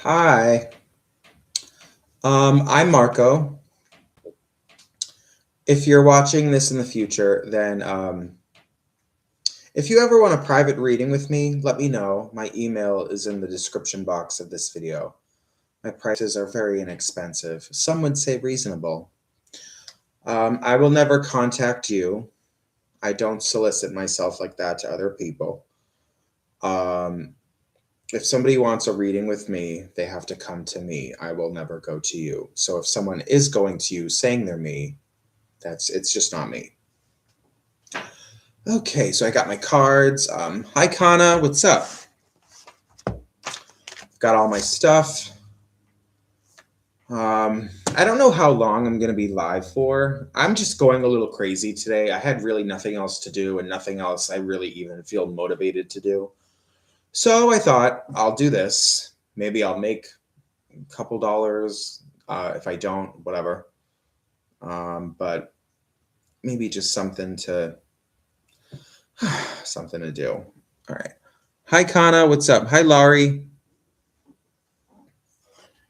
Hi, I'm Marco. If you're watching this in the future, then if you ever want a private reading with me, let me know. My email is in the description box of this video. My prices are very inexpensive. Some would say reasonable. I will never contact you. I don't solicit myself like that to other people. Um, if somebody wants a reading with me, they have to come to me. I will never go to you. So if someone is going to you saying they're me, it's just not me. Okay, so I got my cards. Hi, Kana, what's up? Got all my stuff. I don't know how long I'm going to be live for. I'm just going a little crazy today. I had really nothing else to do and nothing else I really even feel motivated to do. So I thought I'll do this. Maybe I'll make a couple dollars. If I don't, whatever. But maybe just something to do. All right. Hi, Kana, what's up? Hi, Laurie.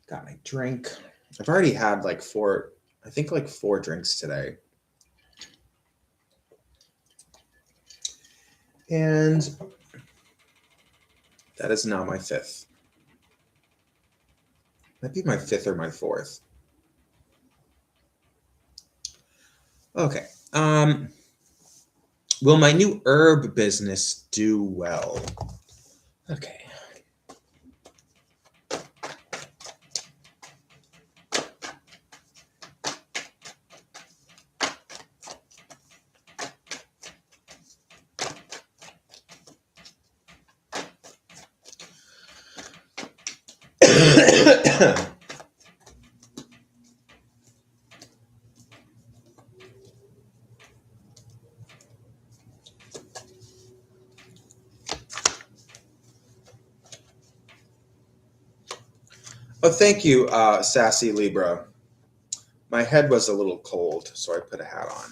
Got my drink. I've already had like four drinks today. And that is now my fifth. Might be my fifth or my fourth. Okay. Will my new herb business do well? Okay. Oh, thank you, Sassy Libra. My head was a little cold, so I put a hat on.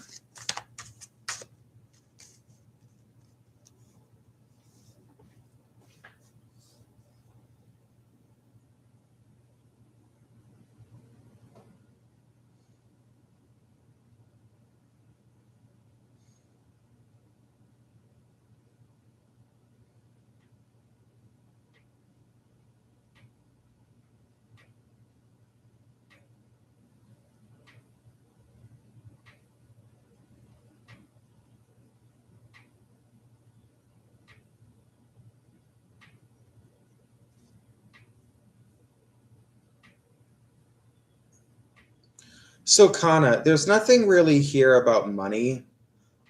So, Kana, there's nothing really here about money.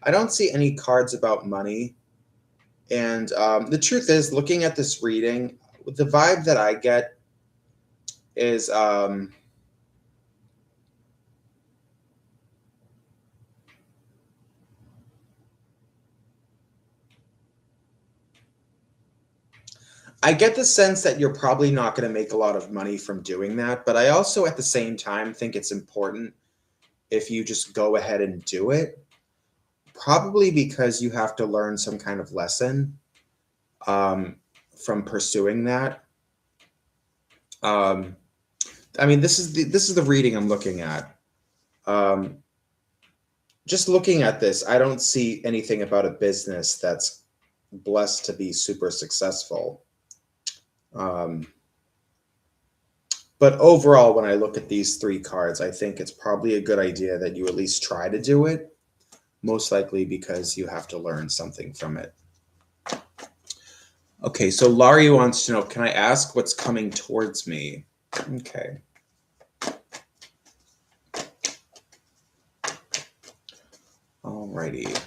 I don't see any cards about money. And the truth is, looking at this reading, the vibe that I get is I get the sense that you're probably not going to make a lot of money from doing that. But I also, at the same time, think it's important if you just go ahead and do it, probably because you have to learn some kind of lesson from pursuing that. I mean, this is the reading I'm looking at. Just looking at this, I don't see anything about a business that's blessed to be super successful. But overall, when I look at these three cards, I think it's probably a good idea that you at least try to do it, most likely because you have to learn something from it. Okay, so Laurie wants to know, can I ask what's coming towards me? Okay. Alrighty.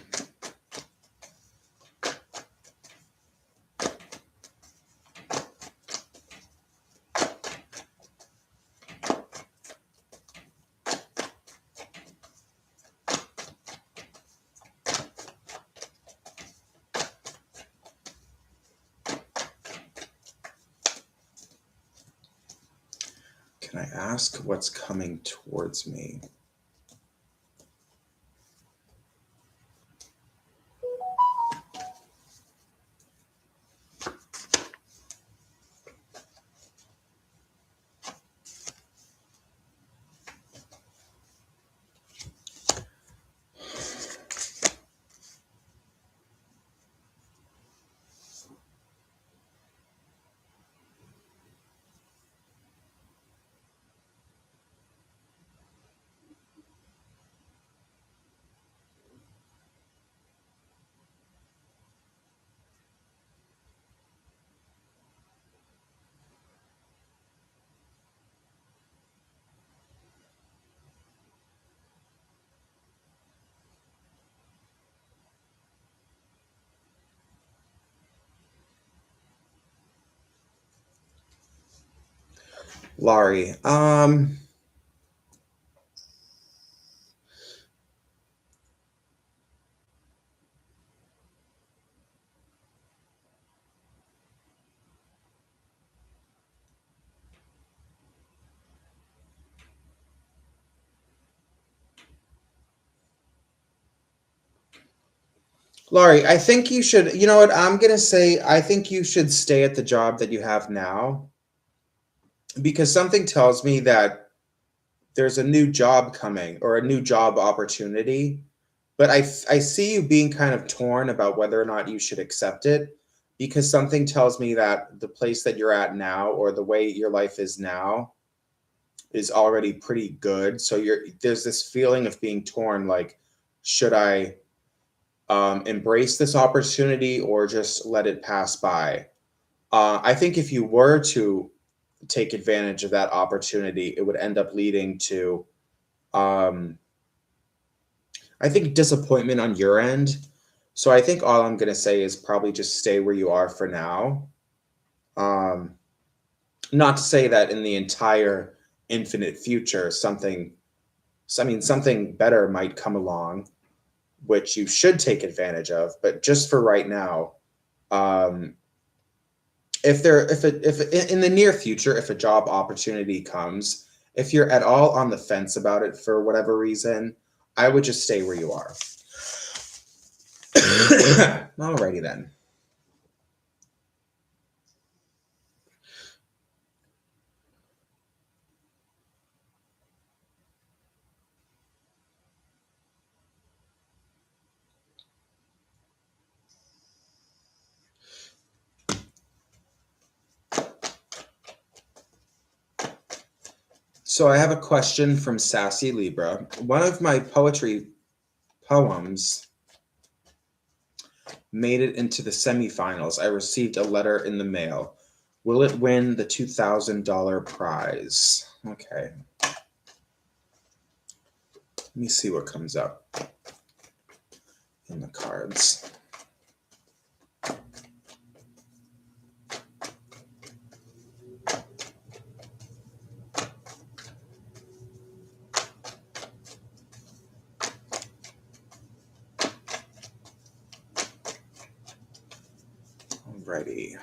Can I ask what's coming towards me? Laurie, Laurie, I think you should, you know what, I'm going to say, I think you should stay at the job that you have now because something tells me that there's a new job coming or a new job opportunity. But I see you being kind of torn about whether or not you should accept it because something tells me that the place that you're at now or the way your life is now is already pretty good. So there's this feeling of being torn, like, should I embrace this opportunity or just let it pass by? I think if you were to take advantage of that opportunity, it would end up leading to, um, I think, disappointment on your end. So I think all I'm going to say is probably just stay where you are for now. Um, Not to say that in the entire infinite future, something better might come along, which you should take advantage of. But just for right now, um, if in the near future, if a job opportunity comes, if you're at all on the fence about it for whatever reason, I would just stay where you are. Alrighty then. So I have a question from Sassy Libra. One of my poetry poems made it into the semifinals. I received a letter in the mail. Will it win the $2,000 prize? Okay. Let me see what comes up in the cards. Alrighty.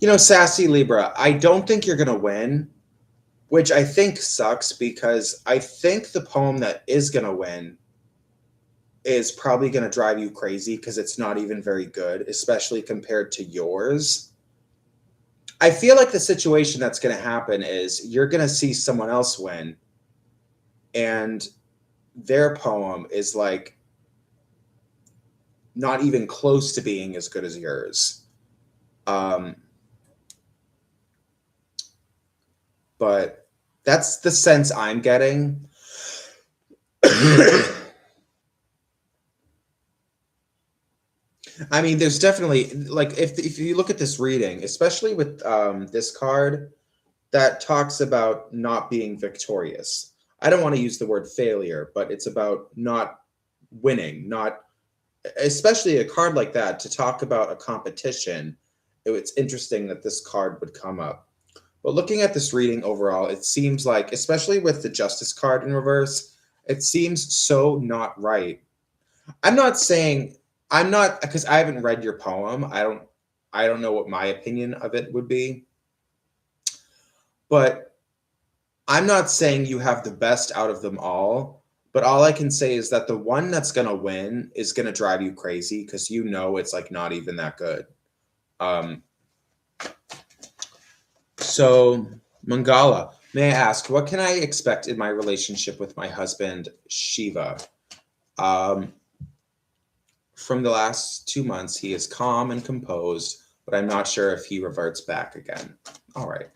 You know, Sassy Libra, I don't think you're going to win, which I think sucks because I think the poem that is going to win is probably going to drive you crazy because it's not even very good, especially compared to yours. I feel like the situation that's going to happen is you're going to see someone else win, and their poem is like not even close to being as good as yours. Um, but that's the sense I'm getting. I mean, there's definitely, like, if you look at this reading, especially with this card that talks about not being victorious. I don't want to use the word failure, but it's about not winning, not, especially a card like that to talk about a competition. It's interesting that this card would come up. But looking at this reading overall, it seems like, especially with the Justice card in reverse, it seems so not right. I'm not saying, I'm not, because I haven't read your poem. I don't know what my opinion of it would be. But I'm not saying you have the best out of them all, but all I can say is that the one that's going to win is going to drive you crazy because you know it's like not even that good. So Mangala, May I ask, what can I expect in my relationship with my husband, Shiva? Um, from the last 2 months, he is calm and composed, but I'm not sure if he reverts back again. All right.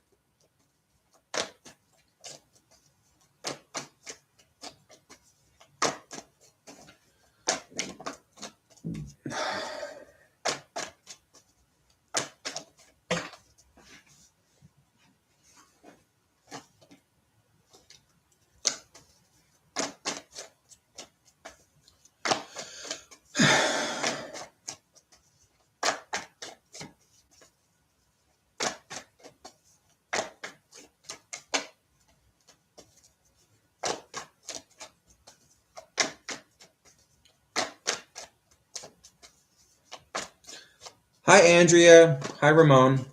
Hi, Andrea. Hi, Ramon.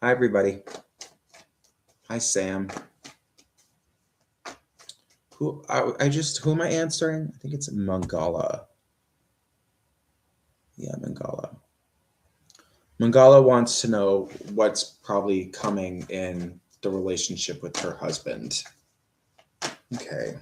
Hi, everybody. Hi, Sam. Who am I answering? I think it's Mangala. Yeah, Mangala. Mangala wants to know what's probably coming in the relationship with her husband. Okay.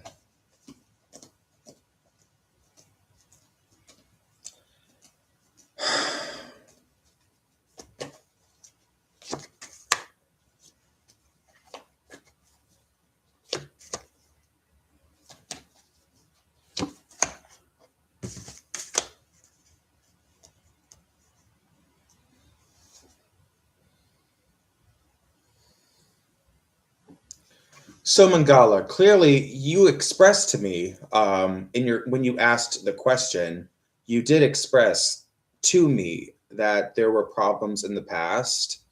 So Mangala, clearly you expressed to me when you asked the question, you did express to me that there were problems in the past,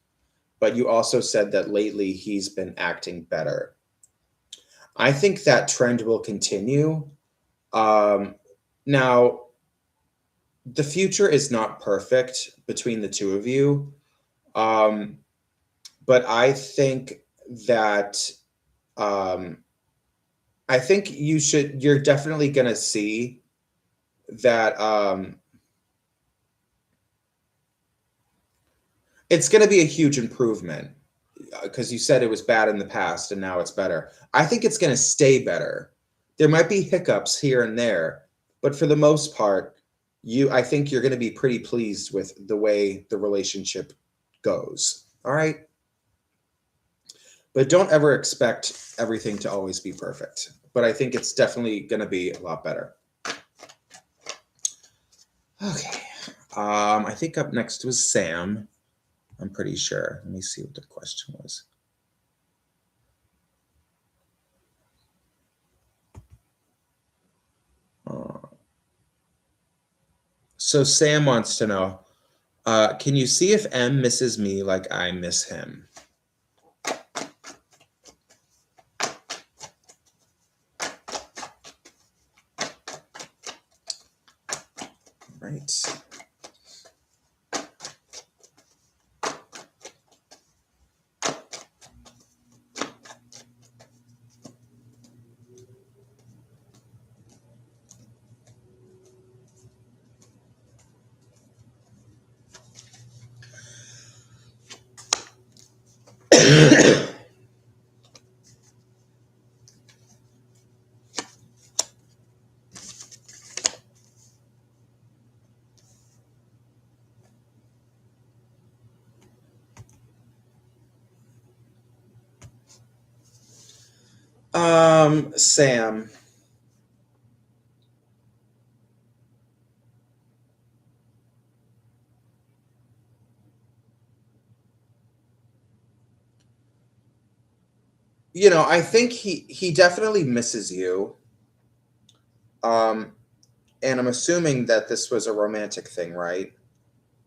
but you also said that lately he's been acting better. I think that trend will continue. Now, the future is not perfect between the two of you, um, but that um, I think you're definitely going to see that it's going to be a huge improvement because you said it was bad in the past and now it's better. I think it's going to stay better. There might be hiccups here and there, but for the most part, I think you're going to be pretty pleased with the way the relationship goes. All right? But don't ever expect everything to always be perfect. But I think it's definitely going to be a lot better. Okay. I think up next was Sam. I'm pretty sure. Let me see what the question was. So Sam wants to know, can you see if M misses me like I miss him? Right. Sam. I think he definitely misses you. And I'm assuming that this was a romantic thing, right?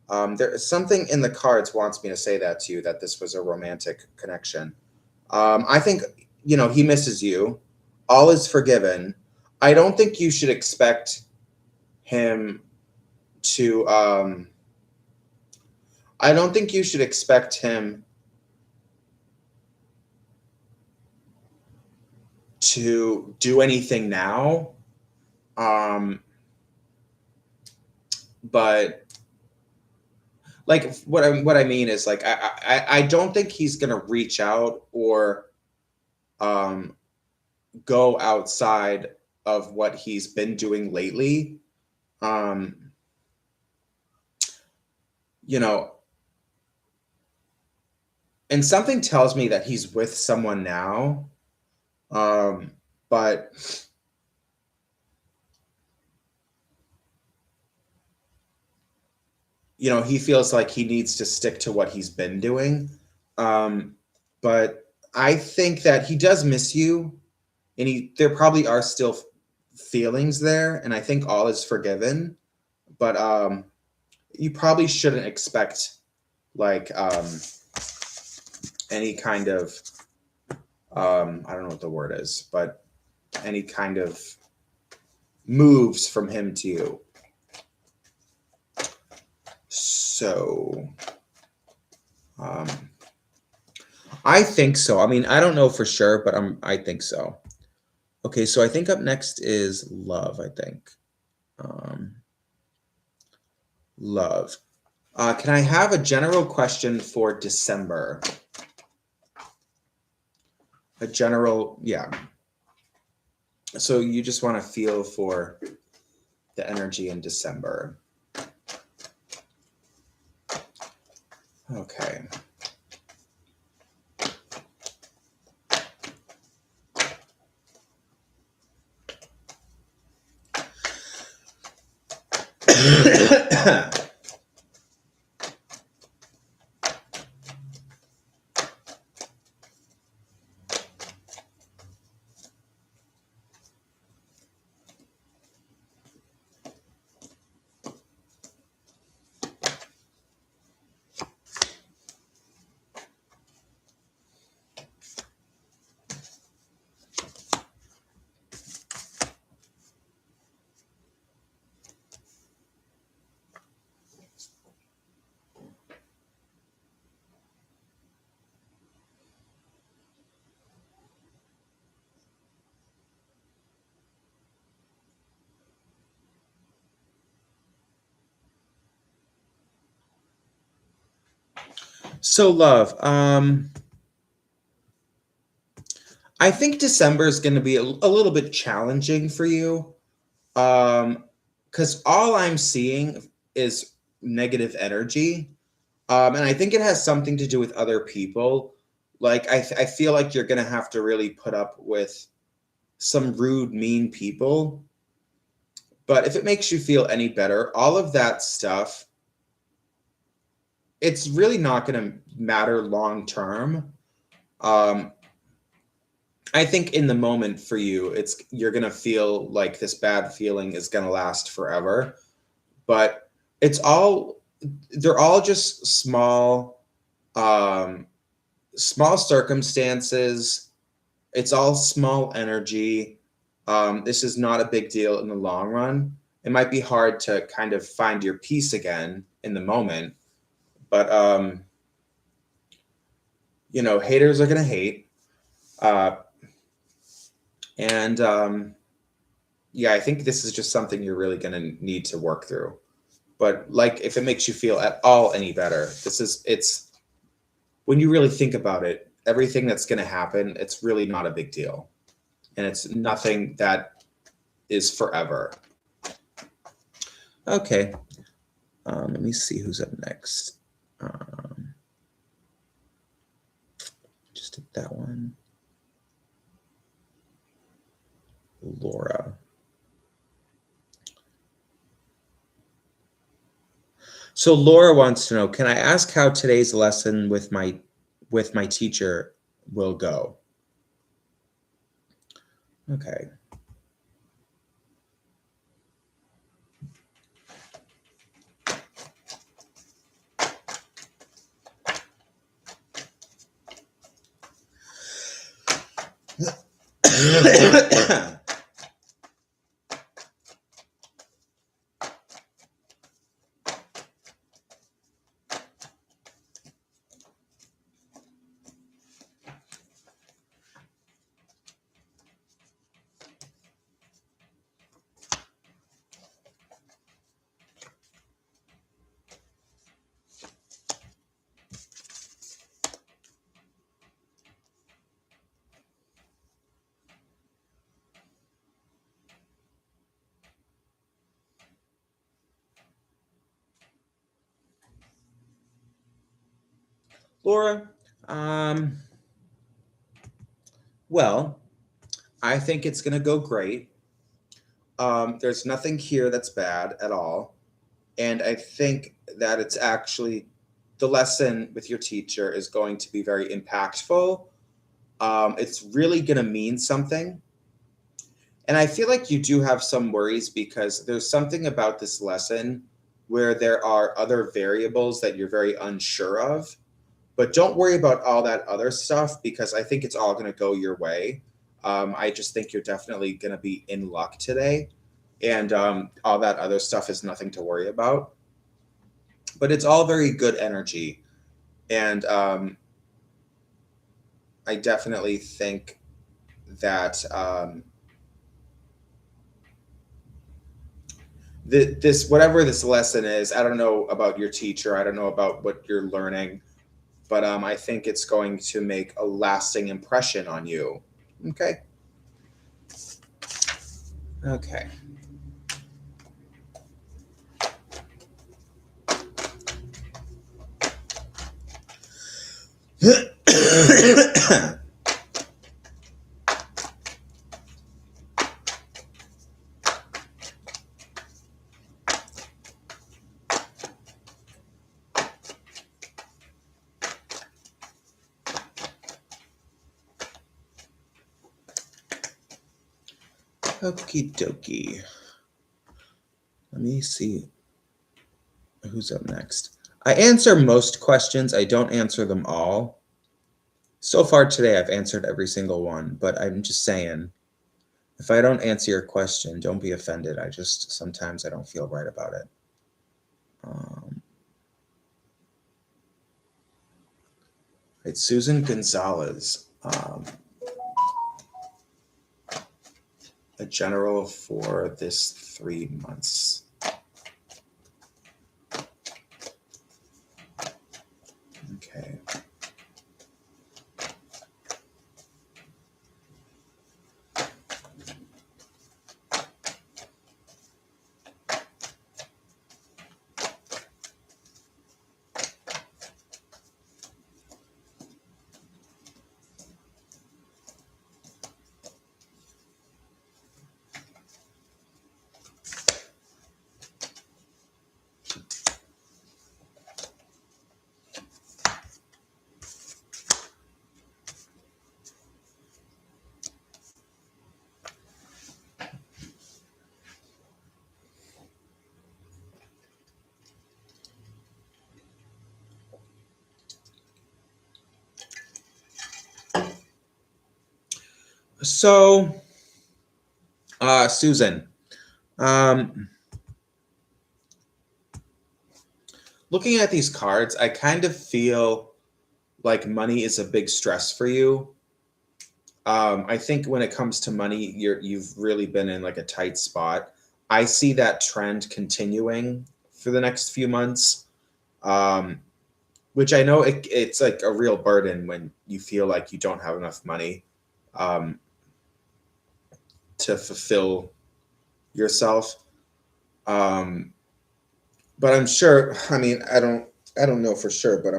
There is something in the cards wants me to say that to you, that this was a romantic connection. I think, he misses you. All is forgiven. I don't think you should expect him to, I don't think you should expect him to do anything now. But like what I mean is like I don't think he's gonna reach out or go outside of what he's been doing lately. You know, and something tells me that he's with someone now. But you know, he feels like he needs to stick to what he's been doing. But I think that he does miss you, and there probably are still feelings there, and I think all is forgiven. But you probably shouldn't expect like any kind of I don't know what the word is, but any kind of moves from him to you. So I think so. I mean, I don't know for sure, but I think so. Okay, so I think up next is love, I think. Love. Can I have a general question for December? A general, yeah. So you just want to feel for the energy in December. Okay. So love, I think December is going to be a little bit challenging for you, because all I'm seeing is negative energy, and I think it has something to do with other people. Like I feel like you're going to have to really put up with some rude, mean people. But if it makes you feel any better, all of that stuff, it's really not going to matter long term. Um, I think in the moment for you, you're gonna feel like this bad feeling is gonna last forever. But it's all they're all just um, small circumstances. It's all small energy. This is not a big deal in the long run. It might be hard to kind of find your peace again in the moment, but you know, haters are gonna hate. Uh, and yeah, I think this is just something you're really going to need to work through. But like, if it makes you feel at all any better, it's when you really think about it, everything that's going to happen, it's really not a big deal. And it's nothing that is forever. Okay. Let me see who's up next. Just did that one. Laura. So Laura wants to know, can I ask how today's lesson with my teacher will go? Okay. Laura, well, I think it's going to go great. There's nothing here that's bad at all. And I think that it's actually the lesson with your teacher is going to be very impactful. It's really going to mean something. And I feel like you do have some worries because there's something about this lesson where there are other variables that you're very unsure of. But don't worry about all that other stuff because I think it's all going to go your way. I just think you're definitely going to be in luck today. And all that other stuff is nothing to worry about. But it's all very good energy. And I definitely think that this, whatever this lesson is, I don't know about your teacher. I don't know about what you're learning. But I think it's going to make a lasting impression on you. Okay. Okay. Okie dokie. Let me see who's up next. I answer most questions. I don't answer them all. So far today, I've answered every single one, but I'm just saying, if I don't answer your question, don't be offended. Sometimes I don't feel right about it. It's Susan Gonzalez, a general for this 3 months. Okay. So, Susan, looking at these cards, I kind of feel like money is a big stress for you. I think when it comes to money, you've really been in like a tight spot. I see that trend continuing for the next few months, which I know it's like a real burden when you feel like you don't have enough money to fulfill yourself. But I'm sure. I mean, I don't know for sure, but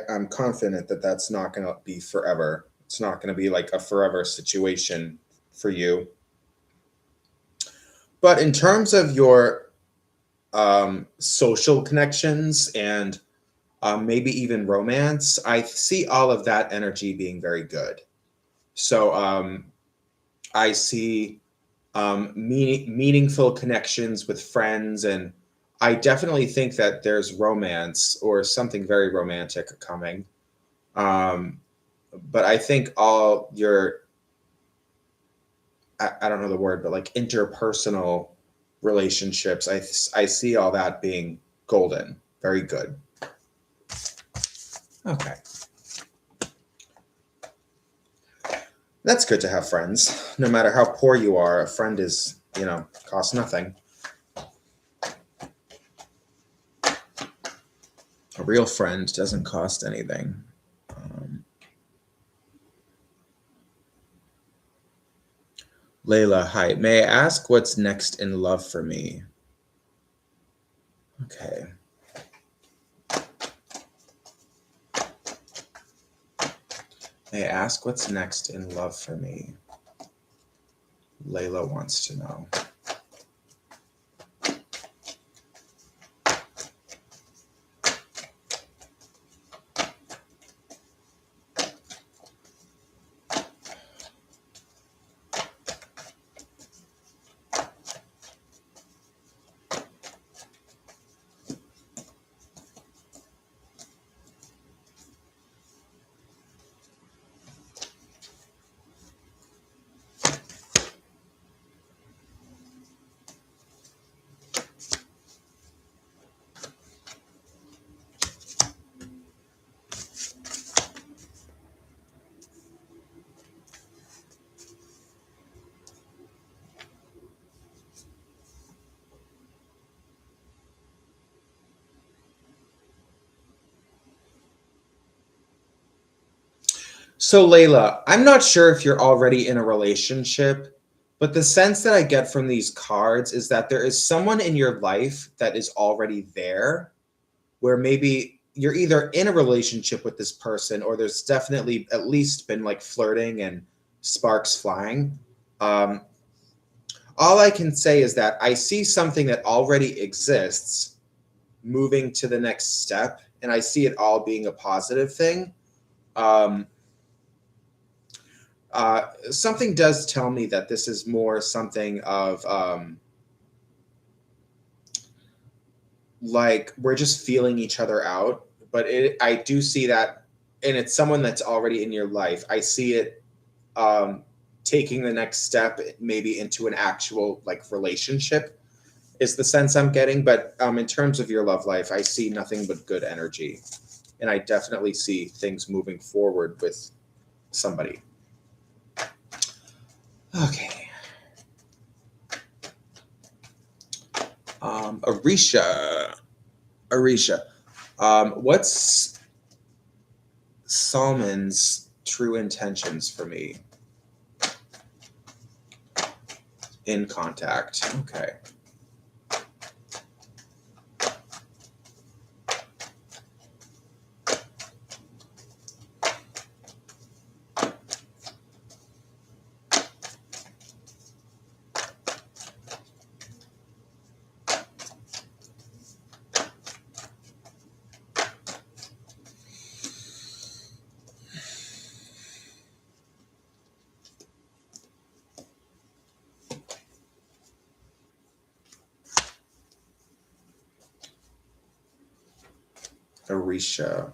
I'm confident that that's not going to be forever. It's not going to be like a forever situation for you. But in terms of your social connections and maybe even romance, I see all of that energy being very good. So I see meaningful connections with friends, and I definitely think that there's romance or something very romantic coming. But I think all your, I don't know the word, but like interpersonal relationships, I see all that being golden, very good. Okay. That's good to have friends. No matter how poor you are, a friend is, costs nothing. A real friend doesn't cost anything. Layla, hi. May I ask what's next in love for me? Okay. May I ask what's next in love for me? Layla wants to know. So, Layla, I'm not sure if you're already in a relationship, but the sense that I get from these cards is that there is someone in your life that is already there, where maybe you're either in a relationship with this person or there's definitely at least been like flirting and sparks flying. Um, all I can say is that I see something that already exists moving to the next step, and I see it all being a positive thing. Um, Something does tell me that this is more something of like we're just feeling each other out. But I do see that, and it's someone that's already in your life. I see it um, taking the next step, maybe into an actual like relationship, is the sense I'm getting. But in terms of your love life, I see nothing but good energy, and I definitely see things moving forward with somebody. Okay. Arisha, what's Salmon's true intentions for me in contact? Okay. Arisha.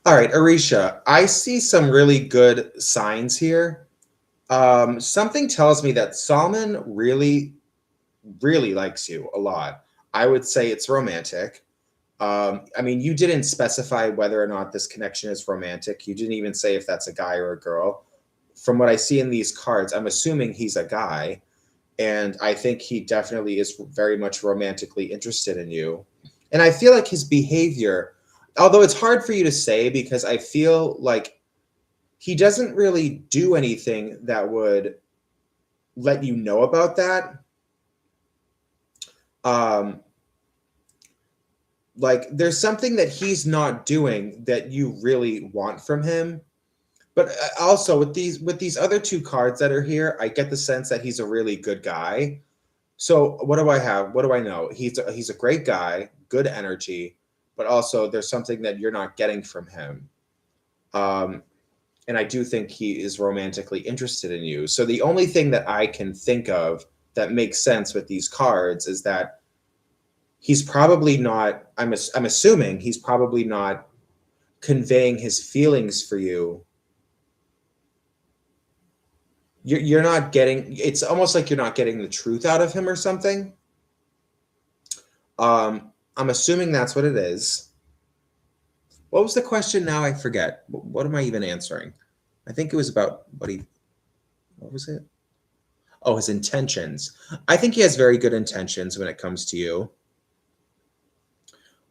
All right, Arisha, I see some really good signs here. Something tells me that Salmon really, really likes you a lot. I would say it's romantic. I mean, you didn't specify whether or not this connection is romantic. You didn't even say if that's a guy or a girl. From what I see in these cards, I'm assuming he's a guy. And I think he definitely is very much romantically interested in you. And I feel like his behavior, although it's hard for you to say because I feel like he doesn't really do anything that would let you know about that. Um, like there's something that he's not doing that you really want from him. But also with these other two cards that are here, I get the sense that he's a really good guy. So what do I have? What do I know? He's a great guy, good energy, but also there's something that you're not getting from him. Um, and I do think he is romantically interested in you. So the only thing that I can think of that makes sense with these cards is that he's probably not. I'm assuming he's probably not conveying his feelings for you. You're not getting. It's almost like you're not getting the truth out of him or something. I'm assuming that's what it is. What was the question now? I forget. What am I even answering? I think it was about what was it? Oh, his intentions. I think he has very good intentions when it comes to you.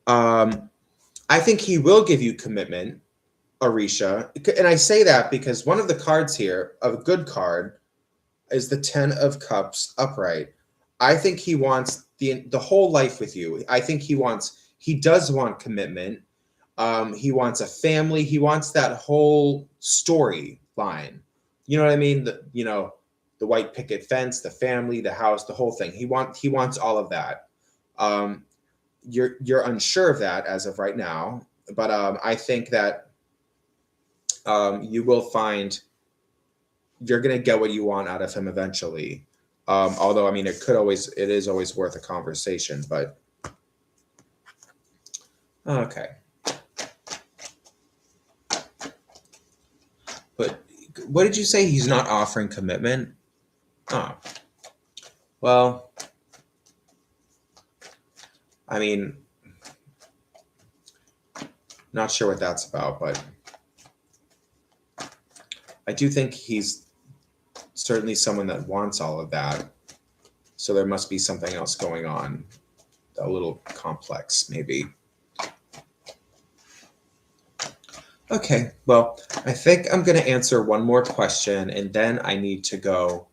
Um, I think he will give you commitment. Arisha. And I say that because one of the cards here, a good card, is the 10 of Cups upright. I think he wants the whole life with you. I think he does want commitment. He wants a family. He wants that whole storyline. You know what I mean? The white picket fence, the family, the house, the whole thing. He wants all of that. You're unsure of that as of right now, but I think that you will find you're gonna get what you want out of him eventually. Although I mean, it is always worth a conversation. But okay. But what did you say? He's not offering commitment? Oh, well, I mean, not sure what that's about, but I do think he's certainly someone that wants all of that. So there must be something else going on, a little complex, maybe. Okay, well, I think I'm going to answer one more question, and then I need to go.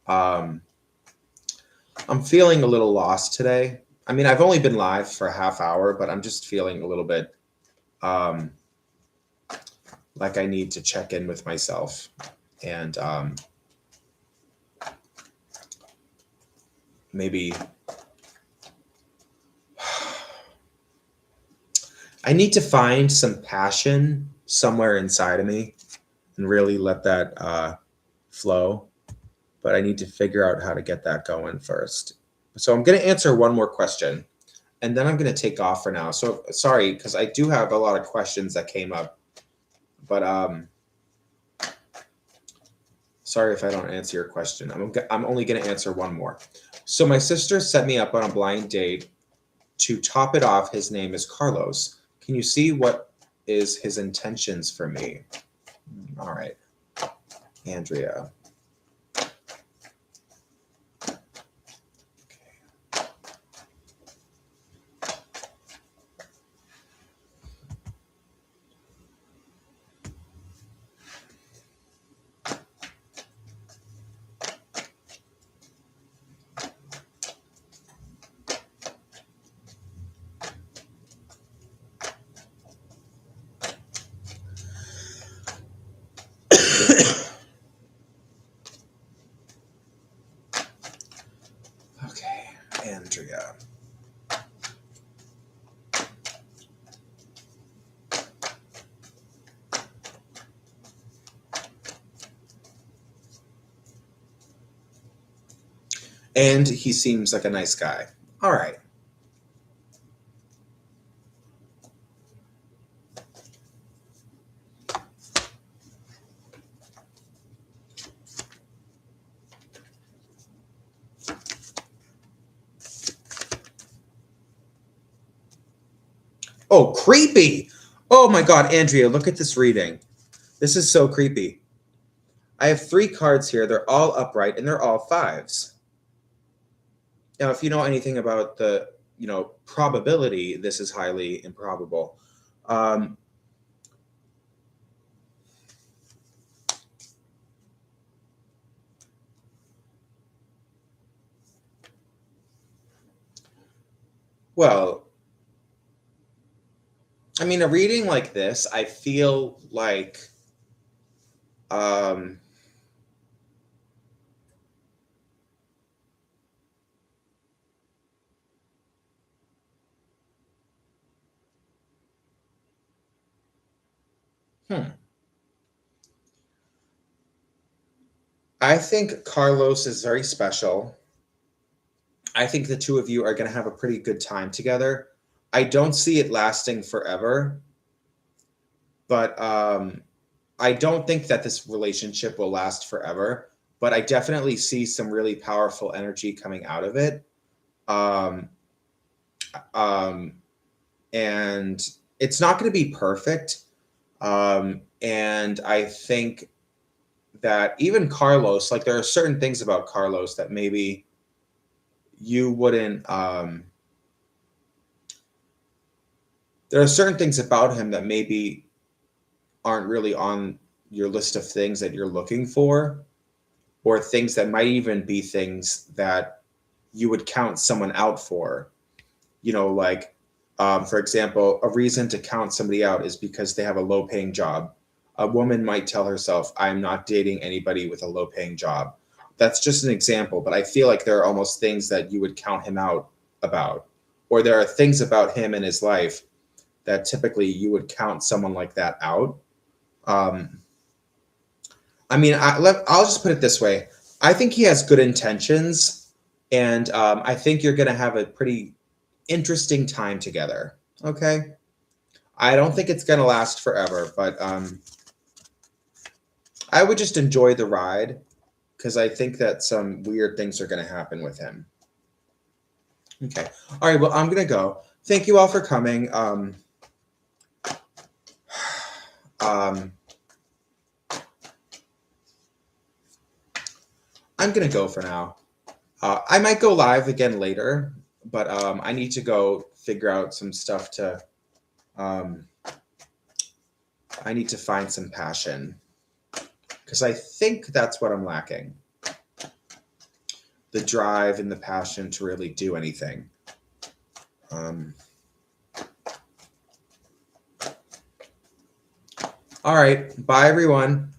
I'm feeling a little lost today. I mean, I've only been live for a half hour, but I'm just feeling a little bit like I need to check in with myself. And maybe I need to find some passion somewhere inside of me and really let that flow. But I need to figure out how to get that going first. So I'm going to answer one more question, and then I'm going to take off for now. So sorry, because I do have a lot of questions that came up, but sorry if I don't answer your question. I'm only going to answer one more. So my sister set me up on a blind date. To top it off, his name is Carlos. Can you see what is his intentions for me? All right, Andrea. Okay, Andrea. And he seems like a nice guy. All right. Oh, creepy. Oh my God, Andrea, look at this reading. This is so creepy. I have 3 cards here. They're all upright and they're all 5s. Now, if you know anything about the, probability, this is highly improbable. Well, I mean, a reading like this, I feel like I think Carlos is very special. I think the two of you are going to have a pretty good time together. I don't see it lasting forever, but I don't think that this relationship will last forever. But I definitely see some really powerful energy coming out of it. And it's not going to be perfect. And I think that even Carlos, like there are certain things about Carlos that maybe you wouldn't, there are certain things about him that maybe aren't really on your list of things that you're looking for, or things that might even be things that you would count someone out for. You know, like, for example, a reason to count somebody out is because they have a low paying job. A woman might tell herself, I'm not dating anybody with a low paying job. That's just an example, but I feel like there are almost things that you would count him out about. Or there are things about him in his life that typically you would count someone like that out. Um, I mean, I'll just put it this way. I think he has good intentions, and I think you're going to have a pretty interesting time together. Okay. I don't think it's going to last forever, but I would just enjoy the ride because I think that some weird things are going to happen with him. Okay. All right. Well, I'm going to go. Thank you all for coming. I'm going to go for now. I might go live again later, but I need to go figure out some stuff to, I need to find some passion because I think that's what I'm lacking. The drive and the passion to really do anything. All right. Bye, everyone.